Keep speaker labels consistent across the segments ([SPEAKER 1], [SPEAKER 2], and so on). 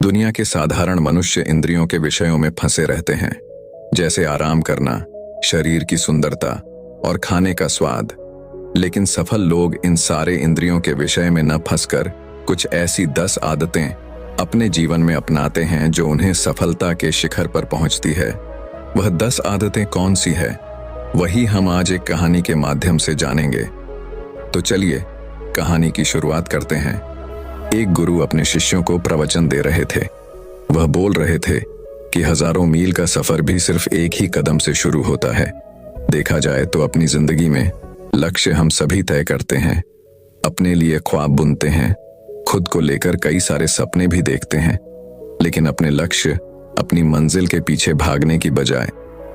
[SPEAKER 1] दुनिया के साधारण मनुष्य इंद्रियों के विषयों में फंसे रहते हैं, जैसे आराम करना, शरीर की सुंदरता और खाने का स्वाद। लेकिन सफल लोग इन सारे इंद्रियों के विषय में न फंसकर कुछ ऐसी 10 आदतें अपने जीवन में अपनाते हैं जो उन्हें सफलता के शिखर पर पहुंचती है। वह 10 आदतें कौन सी है, वही हम आज एक कहानी के माध्यम से जानेंगे। तो चलिए कहानी की शुरुआत करते हैं। एक गुरु अपने शिष्यों को प्रवचन दे रहे थे। वह बोल रहे थे कि हजारों मील का सफर भी सिर्फ एक ही कदम से शुरू होता है। देखा जाए तो अपनी जिंदगी में लक्ष्य हम सभी तय करते हैं, अपने लिए ख्वाब बुनते हैं, खुद को लेकर कई सारे सपने भी देखते हैं। लेकिन अपने लक्ष्य, अपनी मंजिल के पीछे भागने की बजाय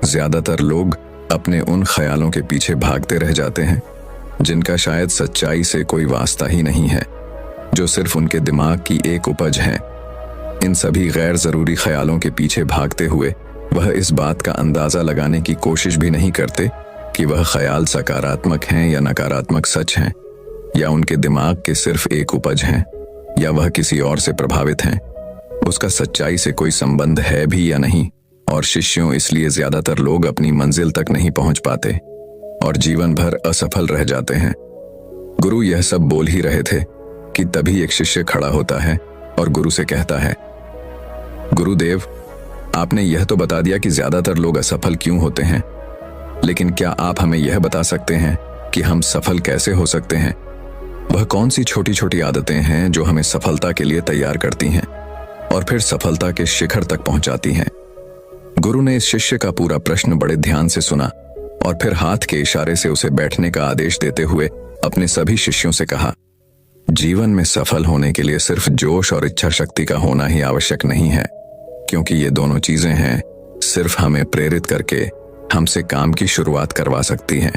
[SPEAKER 1] ज्यादातर लोग अपने उन ख्यालों के पीछे भागते रह जाते हैं जिनका शायद सच्चाई से कोई वास्ता ही नहीं है, जो सिर्फ उनके दिमाग की एक उपज है। इन सभी गैर जरूरी ख्यालों के पीछे भागते हुए वह इस बात का अंदाजा लगाने की कोशिश भी नहीं करते कि वह ख्याल सकारात्मक हैं या नकारात्मक सच हैं, या उनके दिमाग के सिर्फ एक उपज हैं, या वह किसी और से प्रभावित हैं। उसका सच्चाई से कोई संबंध है भी या नहीं। और शिष्यों, इसलिए ज्यादातर लोग अपनी मंजिल तक नहीं पहुंच पाते और जीवन भर असफल रह जाते हैं। गुरु यह सब बोल ही रहे थे कि तभी एक शिष्य खड़ा होता है और गुरु से कहता है, गुरुदेव, आपने यह तो बता दिया कि ज्यादातर लोग असफल क्यों होते हैं, लेकिन क्या आप हमें यह बता सकते हैं कि हम सफल कैसे हो सकते हैं? वह कौन सी छोटी छोटी आदतें हैं जो हमें सफलता के लिए तैयार करती हैं और फिर सफलता के शिखर तक पहुंचाती हैं? गुरु ने इस शिष्य का पूरा प्रश्न बड़े ध्यान से सुना और फिर हाथ के इशारे से उसे बैठने का आदेश देते हुए अपने सभी शिष्यों से कहा, जीवन में सफल होने के लिए सिर्फ जोश और इच्छा शक्ति का होना ही आवश्यक नहीं है, क्योंकि ये दोनों चीजें हैं सिर्फ हमें प्रेरित करके हमसे काम की शुरुआत करवा सकती हैं।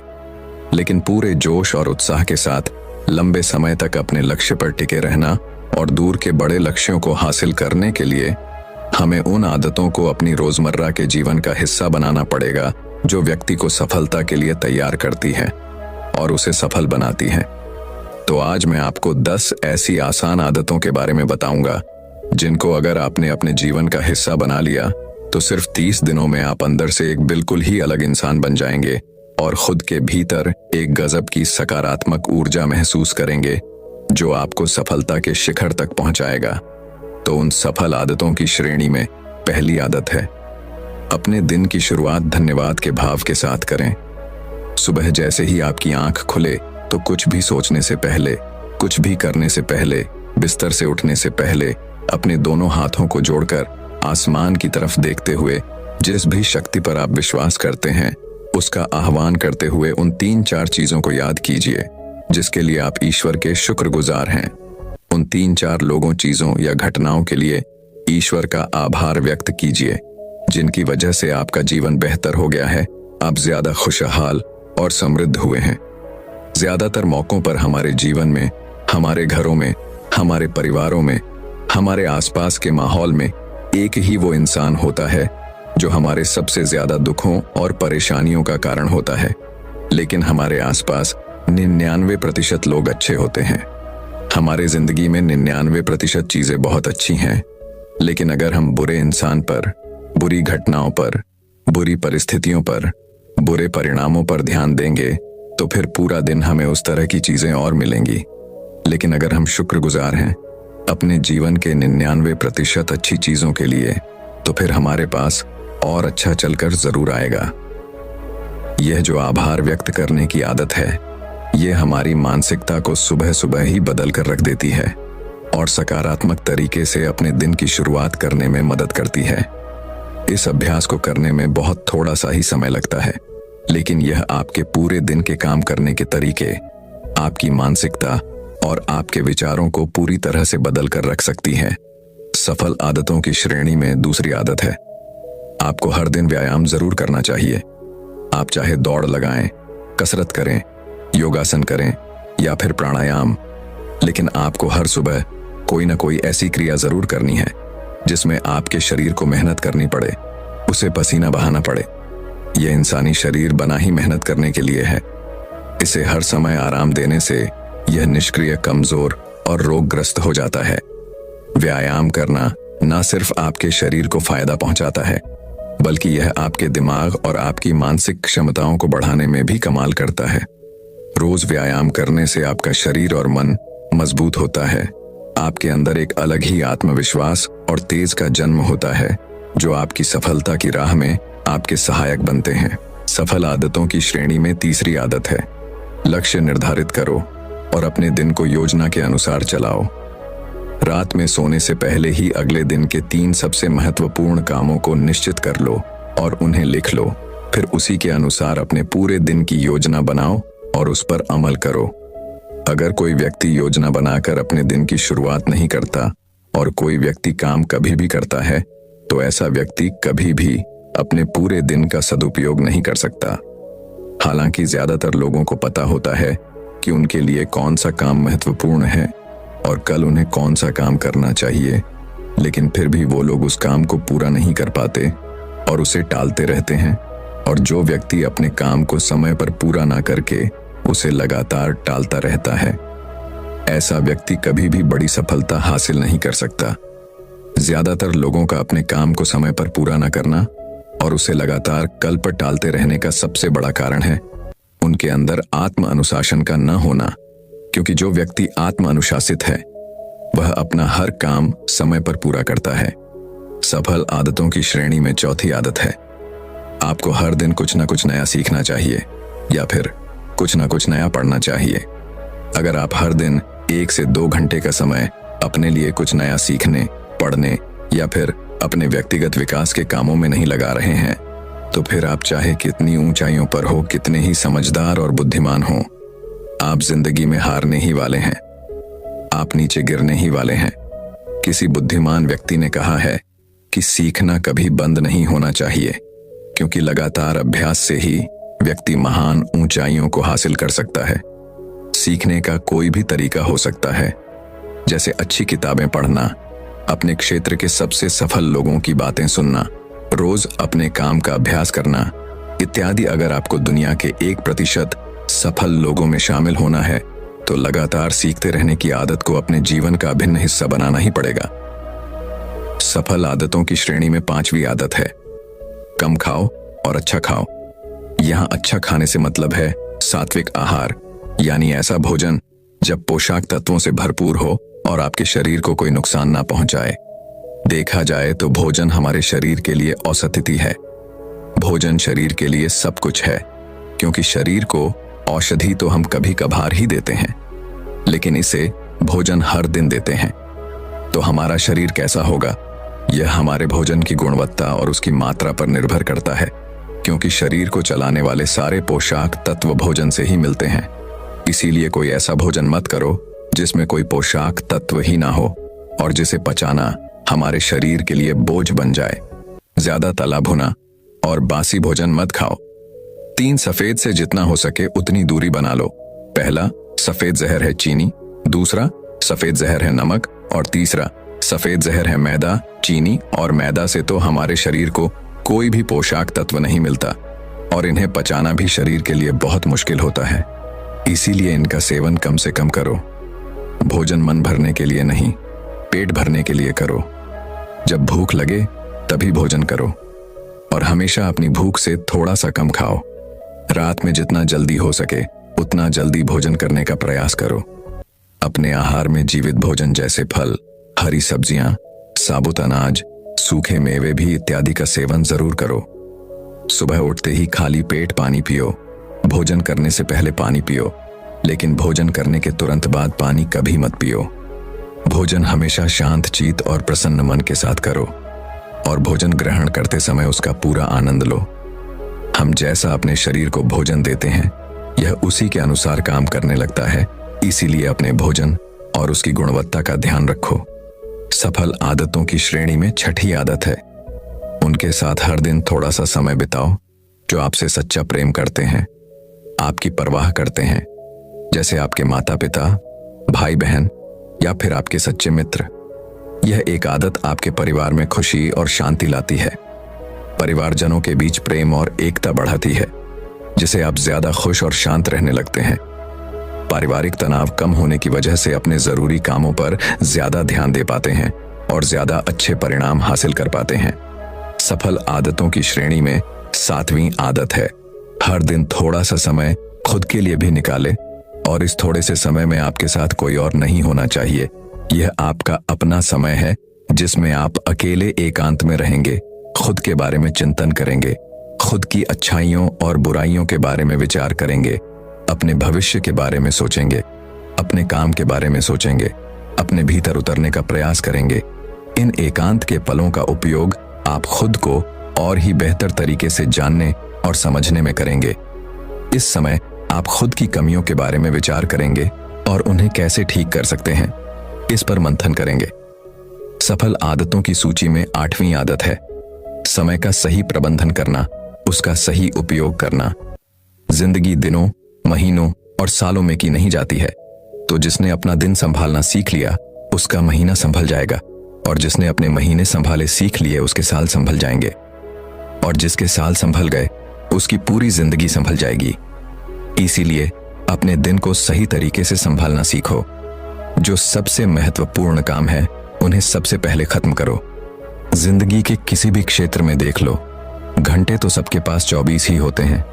[SPEAKER 1] लेकिन पूरे जोश और उत्साह के साथ लंबे समय तक अपने लक्ष्य पर टिके रहना और दूर के बड़े लक्ष्यों को हासिल करने के लिए हमें उन आदतों को अपनी रोजमर्रा के जीवन का हिस्सा बनाना पड़ेगा जो व्यक्ति को सफलता के लिए तैयार करती है और उसे सफल बनाती है। तो आज मैं आपको 10 ऐसी आसान आदतों के बारे में बताऊंगा जिनको अगर आपने अपने जीवन का हिस्सा बना लिया तो सिर्फ 30 दिनों में आप अंदर से एक बिल्कुल ही अलग इंसान बन जाएंगे और खुद के भीतर एक गजब की सकारात्मक ऊर्जा महसूस करेंगे जो आपको सफलता के शिखर तक पहुंचाएगा। तो उन सफल आदतों की श्रेणी में पहली आदत है, अपने दिन की शुरुआत धन्यवाद के भाव के साथ करें। सुबह जैसे ही आपकी आंख खुले तो कुछ भी सोचने से पहले, कुछ भी करने से पहले, बिस्तर से उठने से पहले अपने दोनों हाथों को जोड़कर आसमान की तरफ देखते हुए जिस भी शक्ति पर आप विश्वास करते हैं उसका आह्वान करते हुए उन 3-4 चीजों को याद कीजिए जिसके लिए आप ईश्वर के शुक्रगुजार हैं। उन 3-4 लोगों, चीजों या घटनाओं के लिए ईश्वर का आभार व्यक्त कीजिए जिनकी वजह से आपका जीवन बेहतर हो गया है, आप ज्यादा खुशहाल और समृद्ध हुए हैं। ज्यादातर मौकों पर हमारे जीवन में, हमारे घरों में, हमारे परिवारों में, हमारे आसपास के माहौल में एक ही वो इंसान होता है जो हमारे सबसे ज्यादा दुखों और परेशानियों का कारण होता है। लेकिन हमारे आसपास 99% लोग अच्छे होते हैं। हमारे जिंदगी में 99% चीजें बहुत अच्छी हैं, लेकिन अगर हम बुरे इंसान पर, बुरी घटनाओं पर, बुरी परिस्थितियों पर, बुरे परिणामों पर ध्यान देंगे तो फिर पूरा दिन हमें उस तरह की चीजें और मिलेंगी। लेकिन अगर हम शुक्रगुजार हैं अपने जीवन के 99% अच्छी चीजों के लिए, तो फिर हमारे पास और अच्छा चलकर जरूर आएगा। यह जो आभार व्यक्त करने की आदत है, यह हमारी मानसिकता को सुबह सुबह ही बदल कर रख देती है और सकारात्मक तरीके से अपने दिन की शुरुआत करने में मदद करती है। इस अभ्यास को करने में बहुत थोड़ा सा ही समय लगता है, लेकिन यह आपके पूरे दिन के काम करने के तरीके, आपकी मानसिकता और आपके विचारों को पूरी तरह से बदल कर रख सकती है। सफल आदतों की श्रेणी में दूसरी आदत है, आपको हर दिन व्यायाम जरूर करना चाहिए। आप चाहे दौड़ लगाएं, कसरत करें, योगासन करें या फिर प्राणायाम, लेकिन आपको हर सुबह कोई ना कोई ऐसी क्रिया जरूर करनी है जिसमें आपके शरीर को मेहनत करनी पड़े, उसे पसीना बहाना पड़े। यह इंसानी शरीर बना ही मेहनत करने के लिए है। इसे हर समय आराम देने से यह निष्क्रिय, कमजोर और रोगग्रस्त हो जाता है। व्यायाम करना न सिर्फ आपके शरीर को फायदा पहुंचाता है, बल्कि यह आपके दिमाग और आपकी मानसिक क्षमताओं को बढ़ाने में भी कमाल करता है। रोज व्यायाम करने से आपका शरीर और मन मजबूत होता है। आपके अंदर एक अलग ही आत्मविश्वास और तेज का जन्म होता है, जो आपकी सफलता की राह में आपके सहायक बनते हैं। सफल आदतों की श्रेणी में तीसरी आदत है, लक्ष्य निर्धारित करो और अपने दिन को योजना के अनुसार चलाओ। रात में सोने से पहले ही अगले दिन के 3 सबसे महत्वपूर्ण कामों को निश्चित कर लो और उन्हें लिख लो। फिर उसी के अनुसार अपने पूरे दिन की योजना बनाओ और उस पर अमल करो। अगर कोई व्यक्ति योजना बनाकर अपने दिन की शुरुआत नहीं करता और कोई व्यक्ति काम कभी भी करता है, तो ऐसा व्यक्ति कभी भी अपने पूरे दिन का सदुपयोग नहीं कर सकता। हालांकि ज्यादातर लोगों को पता होता है कि उनके लिए कौन सा काम महत्वपूर्ण है और कल उन्हें कौन सा काम करना चाहिए, लेकिन फिर भी वो लोग उस काम को पूरा नहीं कर पाते और उसे टालते रहते हैं। और जो व्यक्ति अपने काम को समय पर पूरा ना करके उसे लगातार टालता रहता है, ऐसा व्यक्ति कभी भी बड़ी सफलता हासिल नहीं कर सकता। ज्यादातर लोगों का अपने काम को समय पर पूरा ना करना और उसे लगातार कल पर टालते रहने का सबसे बड़ा कारण है उनके अंदर आत्म अनुशासन का न होना। क्योंकि जो व्यक्ति आत्म अनुशासित है, वह अपना हर काम समय पर पूरा करता है। सफल आदतों की श्रेणी में चौथी आदत है, आपको हर दिन कुछ ना कुछ नया सीखना चाहिए या फिर कुछ ना कुछ नया पढ़ना चाहिए। अगर आप हर दिन 1 से 2 घंटे का समय अपने लिए कुछ नया सीखने, पढ़ने या फिर अपने व्यक्तिगत विकास के कामों में नहीं लगा रहे हैं, तो फिर आप चाहे कितनी ऊंचाइयों पर हो, कितने ही समझदार और बुद्धिमान हो, आप जिंदगी में हारने ही वाले हैं। आप नीचे गिरने ही वाले हैं। किसी बुद्धिमान व्यक्ति ने कहा है कि सीखना कभी बंद नहीं होना चाहिए, क्योंकि लगातार अभ्यास से ही व्यक्ति महान ऊंचाइयों को हासिल कर सकता है। सीखने का कोई भी तरीका हो सकता है, जैसे अच्छी किताबें पढ़ना, अपने क्षेत्र के सबसे सफल लोगों की बातें सुनना, रोज अपने काम का अभ्यास करना इत्यादि। अगर आपको दुनिया के 1% सफल लोगों में शामिल होना है, तो लगातार सीखते रहने की आदत को अपने जीवन का अभिन्न हिस्सा बनाना ही पड़ेगा। सफल आदतों की श्रेणी में 5वीं आदत है, कम खाओ और अच्छा खाओ। यहाँ अच्छा खाने से मतलब है सात्विक आहार, यानी ऐसा भोजन जब पोषक तत्वों से भरपूर हो और आपके शरीर को कोई नुकसान ना पहुंचाए। देखा जाए तो भोजन हमारे शरीर के लिए औषधि है। भोजन शरीर के लिए सब कुछ है, क्योंकि शरीर को औषधि तो हम कभी कभार ही देते हैं, लेकिन इसे भोजन हर दिन देते हैं। तो हमारा शरीर कैसा होगा, यह हमारे भोजन की गुणवत्ता और उसकी मात्रा पर निर्भर करता है, क्योंकि शरीर को चलाने वाले सारे पोषक तत्व भोजन से ही मिलते हैं। इसीलिए कोई ऐसा भोजन मत करो जिसमें कोई पोषक तत्व ही ना हो और जिसे पचाना हमारे शरीर के लिए बोझ बन जाए। ज्यादा तला भुना और बासी भोजन मत खाओ। 3 सफेद से जितना हो सके उतनी दूरी बना लो। पहला सफेद जहर है चीनी, दूसरा सफेद जहर है नमक और तीसरा सफेद जहर है मैदा। चीनी और मैदा से तो हमारे शरीर को कोई भी पोषक तत्व नहीं मिलता और इन्हें पचाना भी शरीर के लिए बहुत मुश्किल होता है। इसीलिए इनका सेवन कम से कम करो। भोजन मन भरने के लिए नहीं, पेट भरने के लिए करो। जब भूख लगे तभी भोजन करो और हमेशा अपनी भूख से थोड़ा सा कम खाओ। रात में जितना जल्दी हो सके उतना जल्दी भोजन करने का प्रयास करो। अपने आहार में जीवित भोजन जैसे फल, हरी सब्जियां, साबुत अनाज, सूखे मेवे भी इत्यादि का सेवन जरूर करो। सुबह उठते ही खाली पेट पानी पियो। भोजन करने से पहले पानी पियो, लेकिन भोजन करने के तुरंत बाद पानी कभी मत पियो। भोजन हमेशा शांत चित्त और प्रसन्न मन के साथ करो और भोजन ग्रहण करते समय उसका पूरा आनंद लो। हम जैसा अपने शरीर को भोजन देते हैं, यह उसी के अनुसार काम करने लगता है। इसीलिए अपने भोजन और उसकी गुणवत्ता का ध्यान रखो। सफल आदतों की श्रेणी में 6ठी आदत है, उनके साथ हर दिन थोड़ा सा समय बिताओ जो आपसे सच्चा प्रेम करते हैं, आपकी परवाह करते हैं, जैसे आपके माता पिता, भाई बहन या फिर आपके सच्चे मित्र। यह एक आदत आपके परिवार में खुशी और शांति लाती है। परिवारजनों के बीच प्रेम और एकता बढ़ाती है, जिससे आप ज्यादा खुश और शांत रहने लगते हैं। पारिवारिक तनाव कम होने की वजह से अपने जरूरी कामों पर ज्यादा ध्यान दे पाते हैं और ज्यादा अच्छे परिणाम हासिल कर पाते हैं। सफल आदतों की श्रेणी में 7वीं आदत है, हर दिन थोड़ा सा समय खुद के लिए भी निकाले, और इस थोड़े से समय में आपके साथ कोई और नहीं होना चाहिए। यह आपका अपना समय है जिसमें आप अकेले एकांत में रहेंगे, खुद के बारे में चिंतन करेंगे, खुद की अच्छाइयों और बुराइयों के बारे में विचार करेंगे, अपने भविष्य के बारे में सोचेंगे, अपने काम के बारे में सोचेंगे, अपने भीतर उतरने का प्रयास करेंगे। इन एकांत के पलों का उपयोग आप खुद को और ही बेहतर तरीके से जानने और समझने में करेंगे। इस समय आप खुद की कमियों के बारे में विचार करेंगे और उन्हें कैसे ठीक कर सकते हैं, इस पर मंथन करेंगे। सफल आदतों की सूची में 8वीं आदत है, समय का सही प्रबंधन करना, उसका सही उपयोग करना। जिंदगी दिनों, महीनों और सालों में की नहीं जाती है, तो जिसने अपना दिन संभालना सीख लिया उसका महीना संभल जाएगा, और जिसने अपने महीने संभाले सीख लिए उसके साल संभल जाएंगे, और जिसके साल संभल गए उसकी पूरी जिंदगी संभल जाएगी। इसीलिए अपने दिन को सही तरीके से संभालना सीखो। जो सबसे महत्वपूर्ण काम है उन्हें सबसे पहले खत्म करो। जिंदगी के किसी भी क्षेत्र में देख लो, घंटे तो सबके पास 24 ही होते हैं,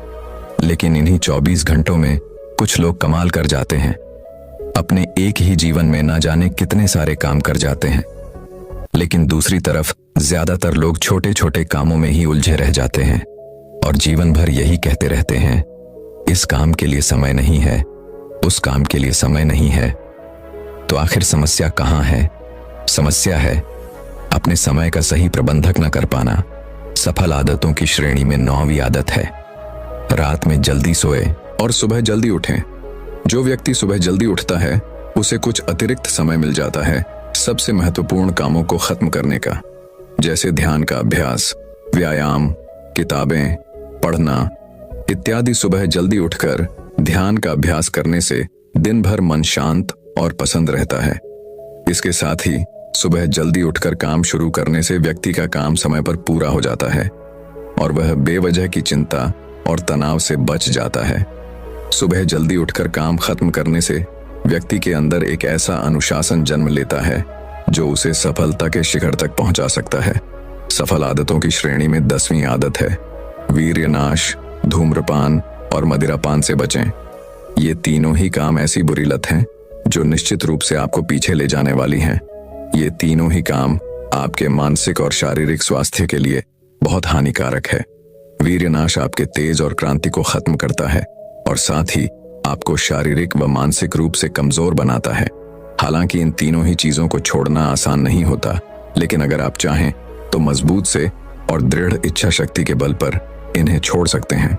[SPEAKER 1] लेकिन इन्हीं 24 घंटों में कुछ लोग कमाल कर जाते हैं। अपने एक ही जीवन में ना जाने कितने सारे काम कर जाते हैं, लेकिन दूसरी तरफ ज्यादातर लोग छोटे छोटे कामों में ही उलझे रह जाते हैं और जीवन भर यही कहते रहते हैं, इस काम के लिए समय नहीं है, उस काम के लिए समय नहीं है। तो आखिर समस्या कहाँ है? समस्या है अपने समय का सही प्रबंधक न कर पाना। सफल आदतों की श्रेणी में 9वीं आदत है, रात में जल्दी सोए और सुबह जल्दी उठें। जो व्यक्ति सुबह जल्दी उठता है उसे कुछ अतिरिक्त समय मिल जाता है सबसे महत्वपूर्ण कामों को खत्म करने का, जैसे ध्यान का अभ्यास, व्यायाम, किताबें पढ़ना इत्यादि। सुबह जल्दी उठकर ध्यान का अभ्यास करने से दिन भर मन शांत और पसंद रहता है। इसके साथ ही सुबह जल्दी उठकर काम शुरू करने से व्यक्ति का काम समय पर पूरा हो जाता है और वह बेवजह की चिंता और तनाव से बच जाता है। सुबह जल्दी उठकर काम खत्म करने से व्यक्ति के अंदर एक ऐसा अनुशासन जन्म लेता है जो उसे सफलता के शिखर तक पहुंचा सकता है। सफल आदतों की श्रेणी में 10वीं आदत है, वीर्यनाश, धूम्रपान और मदिरापान से बचें। ये तीनों ही काम ऐसी बुरी लत हैं जो निश्चित रूप से आपको पीछे ले जाने वाली हैं। ये तीनों ही काम आपके मानसिक और शारीरिक स्वास्थ्य के लिए बहुत हानिकारक है। वीर्यनाश आपके तेज और क्रांति को खत्म करता है और साथ ही आपको शारीरिक व मानसिक रूप से कमजोर बनाता है। हालांकि इन तीनों ही चीजों को छोड़ना आसान नहीं होता, लेकिन अगर आप चाहें तो मजबूत से और दृढ़ इच्छा शक्ति के बल पर इन्हें छोड़ सकते हैं।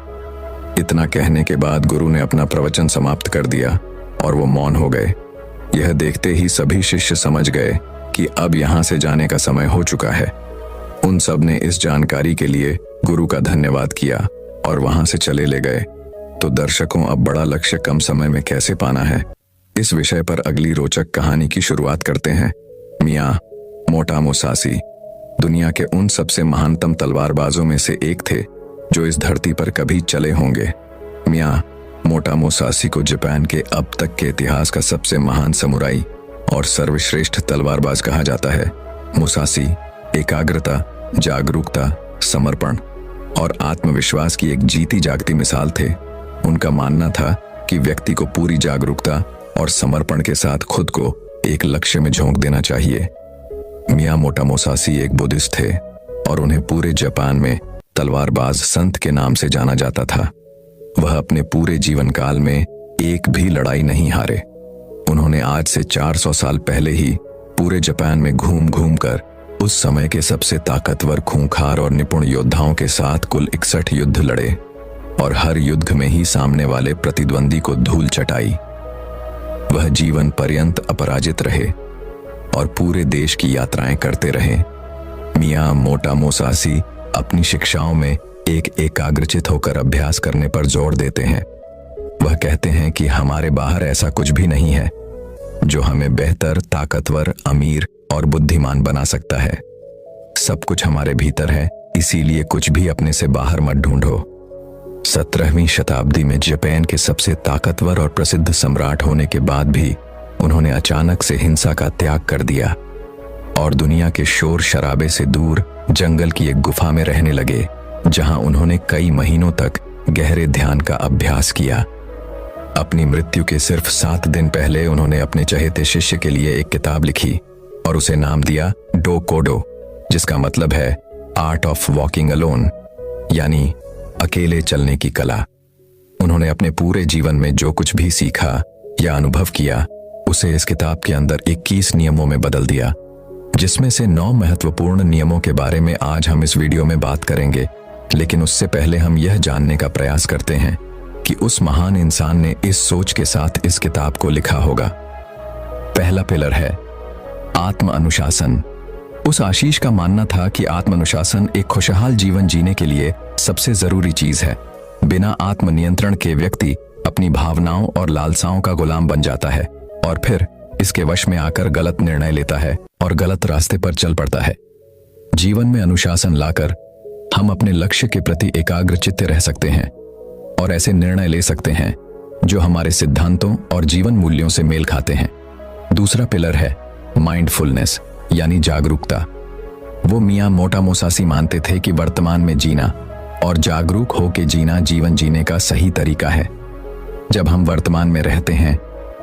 [SPEAKER 1] इतना कहने के बाद गुरु ने अपना प्रवचन समाप्त कर दिया और वो मौन हो गए। यह देखते ही सभी शिष्य समझ गए कि अब यहाँ से जाने का समय हो चुका है। उन सब ने इस जानकारी के लिए गुरु का धन्यवाद किया और वहां से चले ले गए। तो दर्शकों, अब बड़ा लक्ष्य कम समय में कैसे पाना है, इस विषय पर अगली रोचक कहानी की शुरुआत करते हैं। मियाँ मोटा मुसासी दुनिया के उन सबसे महानतम तलवारबाजों में से एक थे जो इस धरती पर कभी चले होंगे। मियाँ मोटा मुसासी को जापान के अब तक के इतिहास का सबसे महान समुराई और सर्वश्रेष्ठ तलवारबाज कहा जाता है। मुसासी एकाग्रता, जागरूकता, समर्पण और आत्मविश्वास की एक जीती जागती मिसाल थे। उनका मानना था कि व्यक्ति को पूरी जागरूकता और समर्पण के साथ खुद को एक लक्ष्य में झोंक देना चाहिए। मियाँ मोटा मुसासी एक बुद्धिस्ट थे और उन्हें पूरे जापान में तलवारबाज संत के नाम से जाना जाता था। वह अपने पूरे जीवन काल में एक भी लड़ाई नहीं हारे। उन्होंने आज से 400 साल पहले ही पूरे जापान में घूम घूम कर उस समय के सबसे ताकतवर, खूंखार और निपुण योद्धाओं के साथ कुल 61 युद्ध लड़े और हर युद्ध में ही सामने वाले प्रतिद्वंदी को धूल चटाई। वह जीवन पर्यंत अपराजित रहे और पूरे देश की यात्राएं करते रहे। मियाँ मोटा मुसासी अपनी शिक्षाओं में एक एकाग्रचित होकर अभ्यास करने पर जोर देते हैं। वह कहते हैं कि हमारे बाहर ऐसा कुछ भी नहीं है जो हमें बेहतर, ताकतवर, अमीर और बुद्धिमान बना सकता है। सब कुछ हमारे भीतर है, इसीलिए कुछ भी अपने से बाहर मत ढूंढो। 17वीं शताब्दी में जापान के सबसे ताकतवर और प्रसिद्ध सम्राट होने के बाद भी उन्होंने अचानक से हिंसा का त्याग कर दिया और दुनिया के शोर शराबे से दूर जंगल की एक गुफा में रहने लगे, जहां उन्होंने कई महीनों तक गहरे ध्यान का अभ्यास किया। अपनी मृत्यु के सिर्फ 7 दिन पहले उन्होंने अपने चहेते शिष्य के लिए एक किताब लिखी और उसे नाम दिया डो कोडो, जिसका मतलब है आर्ट ऑफ वॉकिंग अलोन, यानी अकेले चलने की कला। उन्होंने अपने पूरे जीवन में जो कुछ भी सीखा या अनुभव किया उसे इस किताब के अंदर 21 नियमों में बदल दिया, जिसमें से 9 महत्वपूर्ण नियमों के बारे में आज हम इस वीडियो में बात करेंगे। लेकिन उससे पहले हम यह जानने का प्रयास करते हैं कि उस महान इंसान ने इस सोच के साथ इस किताब को लिखा होगा। पहला पिलर है आत्म अनुशासन। उस आशीष का मानना था कि आत्म अनुशासन एक खुशहाल जीवन जीने के लिए सबसे जरूरी चीज है। बिना आत्म नियंत्रण के व्यक्ति अपनी भावनाओं और लालसाओं का गुलाम बन जाता है और फिर इसके वश में आकर गलत निर्णय लेता है और गलत रास्ते पर चल पड़ता है। जीवन में अनुशासन लाकर हम अपने लक्ष्य के प्रति एकाग्रचित्त रह सकते हैं और ऐसे निर्णय ले सकते हैं जो हमारे सिद्धांतों और जीवन मूल्यों से मेल खाते हैं। दूसरा पिलर है माइंडफुलनेस, यानी जागरूकता। वो मियां मोटा मुसासी मानते थे कि वर्तमान में जीना और जागरूक होकर जीना जीवन जीने का सही तरीका है। जब हम वर्तमान में रहते हैं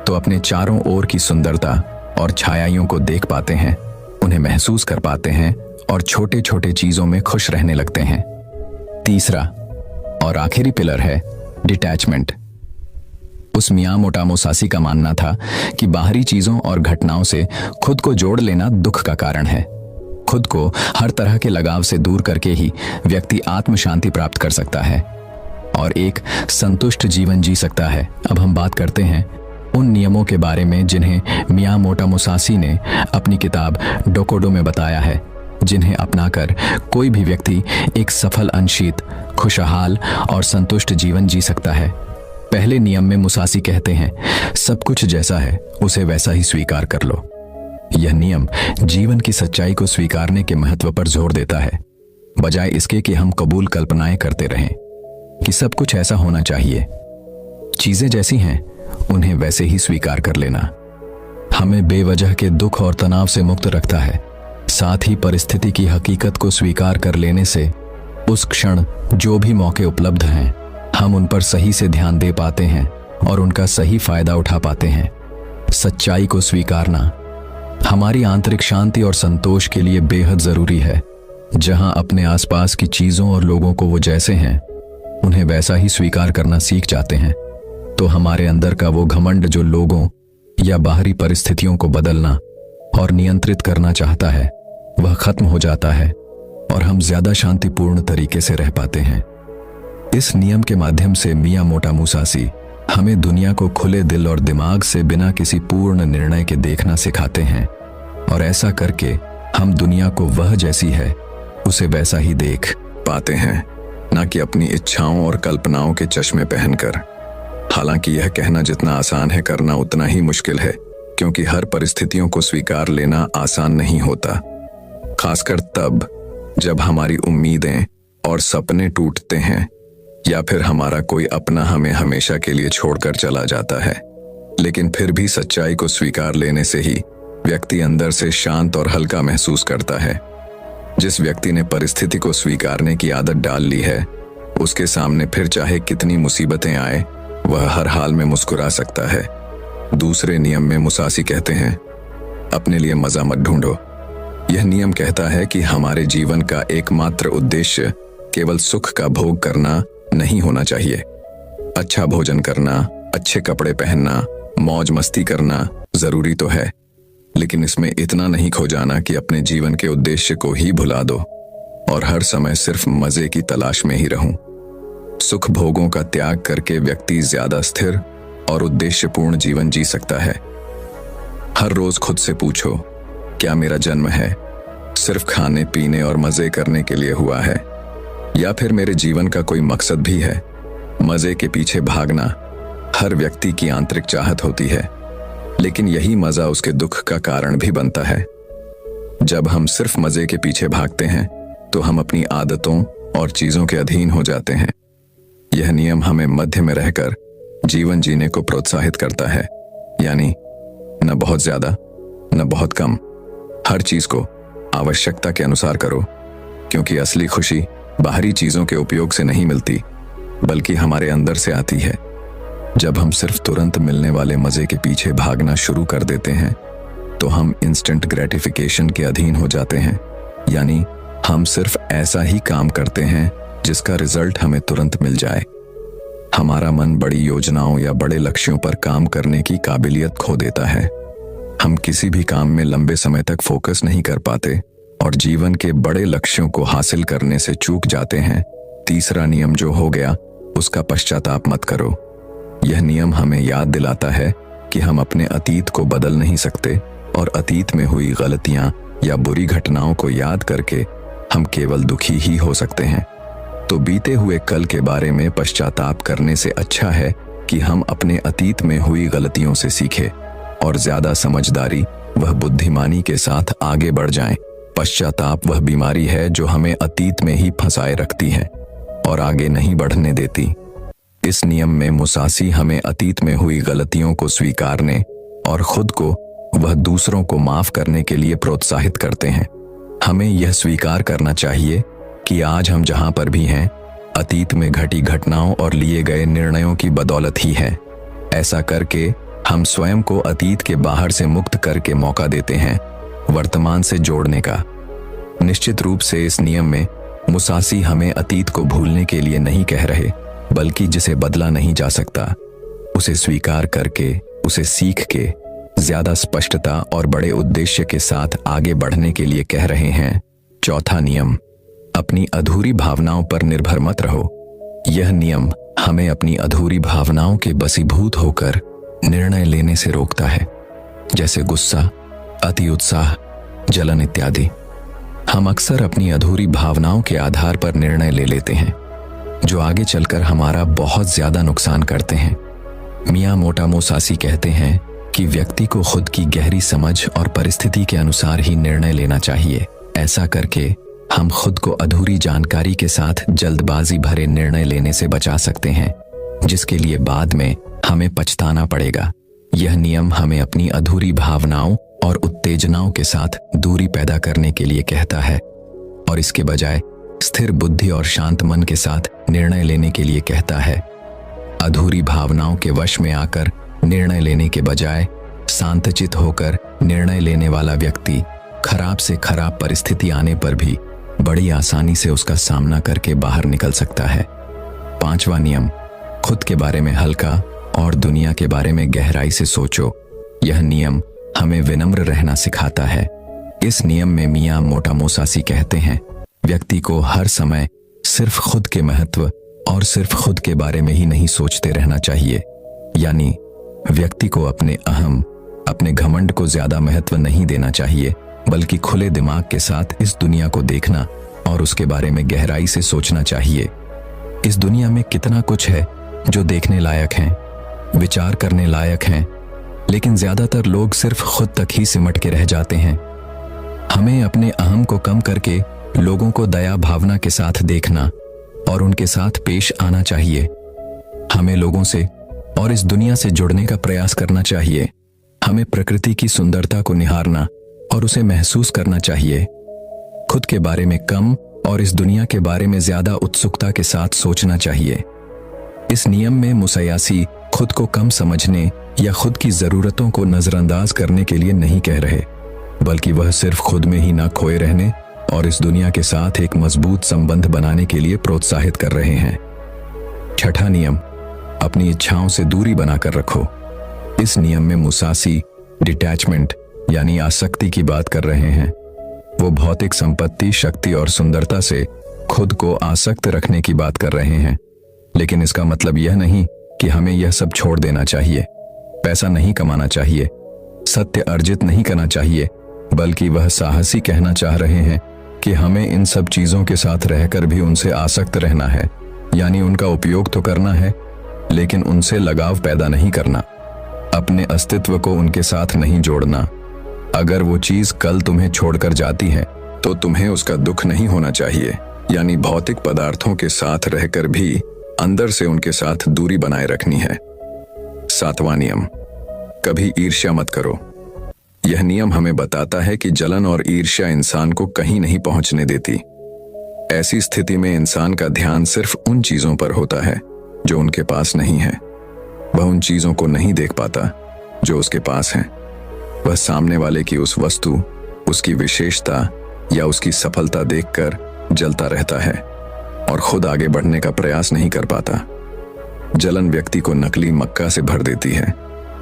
[SPEAKER 1] तो अपने चारों ओर की सुंदरता और छायाओं को देख पाते हैं, उन्हें महसूस कर पाते हैं और छोटे छोटे चीजों में खुश रहने लगते हैं। तीसरा और आखिरी पिलर है डिटैचमेंट। उस मियां मोटा मुसासी का मानना था कि बाहरी चीजों और घटनाओं से खुद को जोड़ लेना दुख का कारण है। खुद को हर तरह के लगाव से दूर करके ही व्यक्ति आत्म शांति प्राप्त कर सकता है और एक संतुष्ट जीवन जी सकता है। अब हम बात करते हैं उन नियमों के बारे में जिन्हें मियां मोटा मुसासी ने अपनी किताब डोकोडो में बताया है, जिन्हें अपनाकर कोई भी व्यक्ति एक सफल, अनशीत, खुशहाल और संतुष्ट जीवन जी सकता है। पहले नियम में मुसासी कहते हैं, सब कुछ जैसा है उसे वैसा ही स्वीकार कर लो। यह नियम जीवन की सच्चाई को स्वीकारने के महत्व पर जोर देता है, बजाय इसके कि हम कबूल कल्पनाएं करते रहें कि सब कुछ ऐसा होना चाहिए। चीजें जैसी हैं उन्हें वैसे ही स्वीकार कर लेना हमें बेवजह के दुख और तनाव से मुक्त रखता है। साथ ही परिस्थिति की हकीकत को स्वीकार कर लेने से उस क्षण जो भी मौके उपलब्ध हैं, हम उन पर सही से ध्यान दे पाते हैं और उनका सही फायदा उठा पाते हैं। सच्चाई को स्वीकारना हमारी आंतरिक शांति और संतोष के लिए बेहद जरूरी है। जहां अपने आसपास की चीजों और लोगों को वो जैसे हैं उन्हें वैसा ही स्वीकार करना सीख जाते हैं, तो हमारे अंदर का वो घमंड जो लोगों या बाहरी परिस्थितियों को बदलना और नियंत्रित करना चाहता है, वह खत्म हो जाता है और हम ज्यादा शांतिपूर्ण तरीके से रह पाते हैं। इस नियम के माध्यम से मियां मोटा मुसासी हमें दुनिया को खुले दिल और दिमाग से बिना किसी पूर्ण निर्णय के देखना सिखाते हैं और ऐसा करके हम दुनिया को वह जैसी है उसे वैसा ही देख पाते हैं, ना कि अपनी इच्छाओं और कल्पनाओं के चश्मे पहनकर। हालांकि यह कहना जितना आसान है करना उतना ही मुश्किल है, क्योंकि हर परिस्थितियों को स्वीकार लेना आसान नहीं होता, खासकर तब जब हमारी उम्मीदें और सपने टूटते हैं या फिर हमारा कोई अपना हमें हमेशा के लिए छोड़कर चला जाता है। लेकिन फिर भी सच्चाई को स्वीकार लेने से ही व्यक्ति अंदर से शांत और हल्का महसूस करता है। जिस व्यक्ति ने परिस्थिति को स्वीकारने की आदत डाल ली है, उसके सामने फिर चाहे कितनी मुसीबतें आए, वह हर हाल में मुस्कुरा सकता है। दूसरे नियम में मुसासी कहते हैं, अपने लिए मजा मत ढूंढो। यह नियम कहता है कि हमारे जीवन का एकमात्र उद्देश्य केवल सुख का भोग करना नहीं होना चाहिए। अच्छा भोजन करना, अच्छे कपड़े पहनना, मौज मस्ती करना जरूरी तो है, लेकिन इसमें इतना नहीं खो जाना कि अपने जीवन के उद्देश्य को ही भुला दो और हर समय सिर्फ मजे की तलाश में ही रहूं। सुख भोगों का त्याग करके व्यक्ति ज्यादा स्थिर और उद्देश्यपूर्ण जीवन जी सकता है। हर रोज खुद से पूछो, क्या मेरा जन्म है सिर्फ खाने पीने और मजे करने के लिए हुआ है, या फिर मेरे जीवन का कोई मकसद भी है? मजे के पीछे भागना हर व्यक्ति की आंतरिक चाहत होती है, लेकिन यही मजा उसके दुख का कारण भी बनता है। जब हम सिर्फ मजे के पीछे भागते हैं तो हम अपनी आदतों और चीजों के अधीन हो जाते हैं। यह नियम हमें मध्य में रहकर जीवन जीने को प्रोत्साहित करता है, यानी न बहुत ज्यादा न बहुत कम, हर चीज को आवश्यकता के अनुसार करो, क्योंकि असली खुशी बाहरी चीजों के उपयोग से नहीं मिलती, बल्कि हमारे अंदर से आती है। जब हम सिर्फ तुरंत मिलने वाले मजे के पीछे भागना शुरू कर देते हैं तो हम इंस्टेंट ग्रेटिफिकेशन के अधीन हो जाते हैं, यानी हम सिर्फ ऐसा ही काम करते हैं जिसका रिजल्ट हमें तुरंत मिल जाए। हमारा मन बड़ी योजनाओं या बड़े लक्ष्यों पर काम करने की काबिलियत खो देता है। हम किसी भी काम में लंबे समय तक फोकस नहीं कर पाते और जीवन के बड़े लक्ष्यों को हासिल करने से चूक जाते हैं। तीसरा नियम जो हो गया, उसका पश्चाताप मत करो। यह नियम हमें याद दिलाता है कि हम अपने अतीत को बदल नहीं सकते और अतीत में हुई गलतियां या बुरी घटनाओं को याद करके हम केवल दुखी ही हो सकते हैं। तो बीते हुए कल के बारे में पश्चाताप करने से अच्छा है कि हम अपने अतीत में हुई गलतियों से सीखें और ज्यादा समझदारी वह बुद्धिमानी के साथ आगे बढ़ जाएं। पश्चाताप वह बीमारी है जो हमें अतीत में ही फंसाए रखती है और आगे नहीं बढ़ने देती। इस नियम में मुसासी हमें अतीत में हुई गलतियों को स्वीकारने और खुद को वह दूसरों को माफ करने के लिए प्रोत्साहित करते हैं। हमें यह स्वीकार करना चाहिए कि आज हम जहां पर भी हैं, अतीत में घटी घटनाओं और लिए गए निर्णयों की बदौलत ही है। ऐसा करके हम स्वयं को अतीत के बाहर से मुक्त करके मौका देते हैं वर्तमान से जोड़ने का। निश्चित रूप से इस नियम में मुसासी हमें अतीत को भूलने के लिए नहीं कह रहे, बल्कि जिसे बदला नहीं जा सकता उसे स्वीकार करके, उसे सीख के ज्यादा स्पष्टता और बड़े उद्देश्य के साथ आगे बढ़ने के लिए कह रहे हैं। चौथा नियम, अपनी अधूरी भावनाओं पर निर्भर मत रहो। यह नियम हमें अपनी अधूरी भावनाओं के बसीभूत होकर निर्णय लेने से रोकता है, जैसे गुस्सा, अति उत्साह, जलन इत्यादि। हम अक्सर अपनी अधूरी भावनाओं के आधार पर निर्णय ले लेते हैं जो आगे चलकर हमारा बहुत ज्यादा नुकसान करते हैं। मियामोटो मुसासी कहते हैं कि व्यक्ति को खुद की गहरी समझ और परिस्थिति के अनुसार ही निर्णय लेना चाहिए। ऐसा करके हम खुद को अधूरी जानकारी के साथ जल्दबाजी भरे निर्णय लेने से बचा सकते हैं, जिसके लिए बाद में हमें पछताना पड़ेगा। यह नियम हमें अपनी अधूरी भावनाओं और उत्तेजनाओं के साथ दूरी पैदा करने के लिए कहता है और इसके बजाय स्थिर बुद्धि और शांत मन के साथ निर्णय लेने के लिए कहता है। अधूरी भावनाओं के वश में आकर निर्णय लेने के बजाय शांतचित होकर निर्णय लेने वाला व्यक्ति खराब से खराब परिस्थिति आने पर भी बड़ी आसानी से उसका सामना करके बाहर निकल सकता है। पांचवा नियम, खुद के बारे में हल्का और दुनिया के बारे में गहराई से सोचो। यह नियम हमें विनम्र रहना सिखाता है। इस नियम में मियामोटो मुसासी कहते हैं, व्यक्ति को हर समय सिर्फ खुद के महत्व और सिर्फ खुद के बारे में ही नहीं सोचते रहना चाहिए। यानी व्यक्ति को अपने अहम, अपने घमंड को ज्यादा महत्व नहीं देना चाहिए, बल्कि खुले दिमाग के साथ इस दुनिया को देखना और उसके बारे में गहराई से सोचना चाहिए। इस दुनिया में कितना कुछ है जो देखने लायक है, विचार करने लायक है, लेकिन ज्यादातर लोग सिर्फ खुद तक ही सिमट के रह जाते हैं। हमें अपने अहम को कम करके लोगों को दया भावना के साथ देखना और उनके साथ पेश आना चाहिए। हमें लोगों से और इस दुनिया से जुड़ने का प्रयास करना चाहिए। हमें प्रकृति की सुंदरता को निहारना और उसे महसूस करना चाहिए। खुद के बारे में कम और इस दुनिया के बारे में ज्यादा उत्सुकता के साथ सोचना चाहिए। इस नियम में मुसायासी खुद को कम समझने या खुद की जरूरतों को नजरअंदाज करने के लिए नहीं कह रहे, बल्कि वह सिर्फ खुद में ही ना खोए रहने और इस दुनिया के साथ एक मजबूत संबंध बनाने के लिए प्रोत्साहित कर रहे हैं। छठा नियम, अपनी इच्छाओं से दूरी बनाकर रखो। इस नियम में मुसासी डिटैचमेंट यानी आसक्ति की बात कर रहे हैं। वो भौतिक संपत्ति, शक्ति और सुंदरता से खुद को आसक्त रखने की बात कर रहे हैं, लेकिन इसका मतलब यह नहीं कि हमें यह सब छोड़ देना चाहिए। पैसा नहीं कमाना चाहिए, सत्य अर्जित नहीं करना चाहिए, बल्कि वह साहसी कहना चाह रहे हैं कि हमें इन सब चीजों के साथ रहकर भी उनसे आसक्त रहना है, यानी उनका उपयोग तो करना है, लेकिन उनसे लगाव पैदा नहीं करना, अपने अस्तित्व को उनके साथ नहीं जोड़ना। अगर वो चीज कल तुम्हें छोड़कर जाती है तो तुम्हें उसका दुख नहीं होना चाहिए, यानी भौतिक पदार्थों के साथ रहकर भी अंदर से उनके साथ दूरी बनाए रखनी है। सातवां नियम, कभी ईर्ष्या मत करो। यह नियम हमें बताता है कि जलन और ईर्ष्या इंसान को कहीं नहीं पहुंचने देती। ऐसी स्थिति में इंसान का ध्यान सिर्फ उन चीजों पर होता है जो उनके पास नहीं है। वह उन चीजों को नहीं देख पाता जो उसके पास हैं। वह सामने वाले की उस वस्तु, उसकी विशेषता या उसकी सफलता देखकर जलता रहता है और खुद आगे बढ़ने का प्रयास नहीं कर पाता। जलन व्यक्ति को नकली मक्का से भर देती है,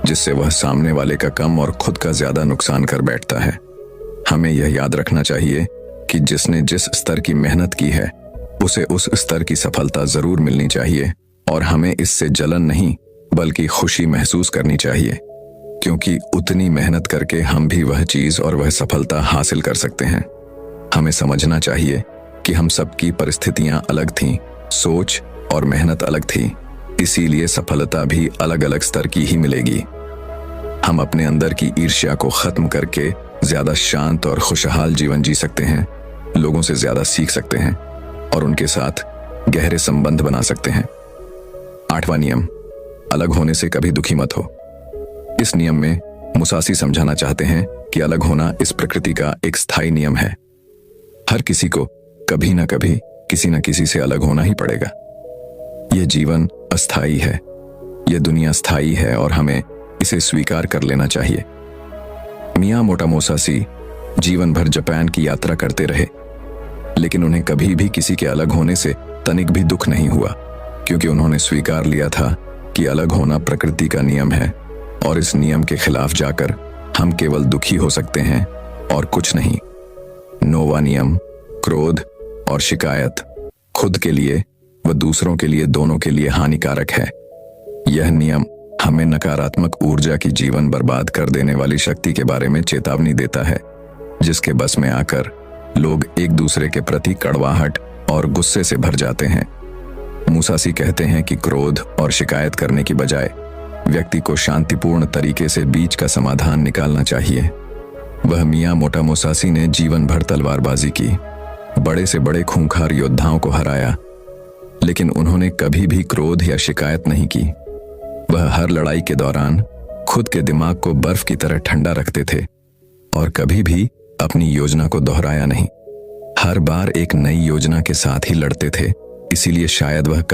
[SPEAKER 1] जिससे वह सामने वाले का कम और खुद का ज्यादा नुकसान कर बैठता है। हमें यह याद रखना चाहिए कि जिसने जिस स्तर की मेहनत की है उसे उस स्तर की सफलता जरूर मिलनी चाहिए और हमें इससे जलन नहीं बल्कि खुशी महसूस करनी चाहिए, क्योंकि उतनी मेहनत करके हम भी वह चीज और वह सफलता हासिल कर सकते हैं। हमें समझना चाहिए कि हम सबकी परिस्थितियां अलग थीं, सोच और मेहनत अलग थी, इसीलिए सफलता भी अलग अलग स्तर की ही मिलेगी। हम अपने अंदर की ईर्ष्या को खत्म करके ज्यादा शांत और खुशहाल जीवन जी सकते हैं, लोगों से ज्यादा सीख सकते हैं और उनके साथ गहरे संबंध बना सकते हैं। 8वां नियम, अलग होने से कभी दुखी मत हो। इस नियम में मुसासी समझाना चाहते हैं कि अलग होना इस प्रकृति का एक स्थायी नियम है। हर किसी को कभी ना कभी किसी न किसी से अलग होना ही पड़ेगा। यह जीवन अस्थायी है, यह दुनिया स्थायी है और हमें इसे स्वीकार कर लेना चाहिए। मियामोटो मुसाशी जीवन भर जापान की यात्रा करते रहे, लेकिन उन्हें कभी भी किसी के अलग होने से तनिक भी दुख नहीं हुआ, क्योंकि उन्होंने स्वीकार लिया था कि अलग होना प्रकृति का नियम है और इस नियम के खिलाफ जाकर हम केवल दुखी हो सकते हैं और कुछ नहीं। 9वां नियम, क्रोध और शिकायत खुद के लिए व दूसरों के लिए, दोनों के लिए हानिकारक है। यह नियम हमें नकारात्मक ऊर्जा की जीवन बर्बाद कर देने वाली शक्ति के बारे में चेतावनी देता है, जिसके बस में आकर लोग एक दूसरे के प्रति कड़वाहट और गुस्से से भर जाते हैं। मुसाशी कहते हैं कि क्रोध और शिकायत करने की बजाय व्यक्ति को शांतिपूर्ण तरीके से बीच का समाधान निकालना चाहिए। वह मियामोटो मुसाशी ने जीवन भर तलवारबाजी की, बड़े से बड़े खूंखार योद्धाओं को हराया, लेकिन उन्होंने कभी भी क्रोध या शिकायत नहीं की। वह हर लड़ाई के दौरान खुद के दिमाग को बर्फ की तरह ठंडा रखते थे और कभी भी अपनी योजना को दोहराया नहीं। हर बार एक नई योजना के साथ ही लड़ते थे, इसीलिए शायद वह कभी